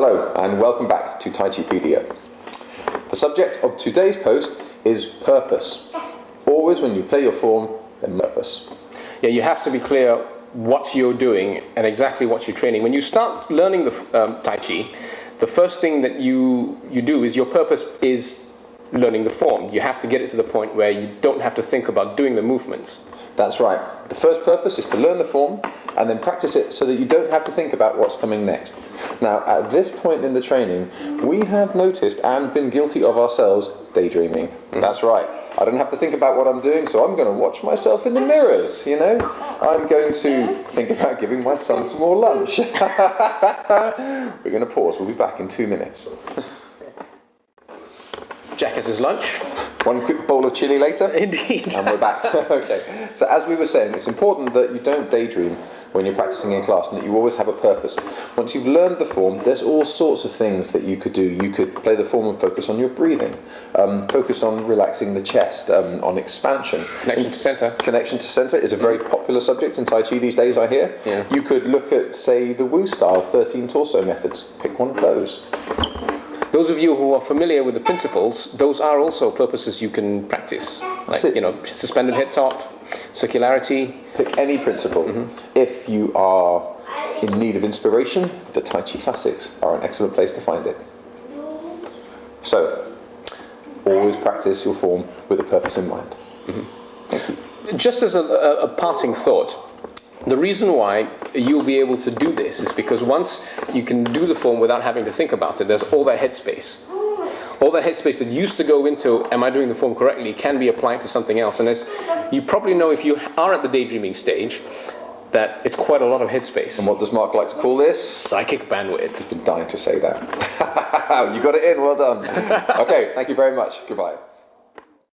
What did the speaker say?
Hello and welcome back to Tai-chi-pedia. The subject of today's post is purpose. Always when you play your form, then purpose. Yeah, you have to be clear what you're doing and exactly what you're training. When you start learning the Tai Chi, the first thing that you do is your purpose is learning the form. You have to get it to the point where you don't have to think about doing the movements. That's right. The first purpose is to learn the form and then practice it so that you don't have to think about what's coming next. Now, at this point in the training, we have noticed and been guilty of ourselves daydreaming. That's right. I don't have to think about what I'm doing, so I'm going to watch myself in the mirrors, you know? I'm going to think about giving my son some more lunch. We're going to pause. We'll be back in 2 minutes. Jack has his lunch. One quick bowl of chili later. Indeed. And we're back. Okay. So as we were saying, it's important that you don't daydream when you're practicing in class and that you always have a purpose. Once you've learned the form, there's all sorts of things that you could do. You could play the form and focus on your breathing, focus on relaxing the chest, on expansion. Connection to center. Connection to center is a very popular subject in Tai Chi these days, I hear. Yeah. You could look at, say, the Wu style, 13 torso methods. Pick one of those. Those of you who are familiar with the principles, those are also purposes you can practice. Like, suspended head top, circularity. Pick any principle. If you are in need of inspiration, the Tai Chi classics are an excellent place to find it. So, always practice your form with a purpose in mind. Thank you. Just as a parting thought, the reason why you'll be able to do this is because once you can do the form without having to think about it, there's all that headspace. All that headspace that used to go into, am I doing the form correctly, can be applied to something else. And as you probably know, if you are at the daydreaming stage, that it's quite a lot of headspace. And what does Mark like to call this? Psychic bandwidth. I've been dying to say that. You got it in, well done. Okay, thank you very much. Goodbye.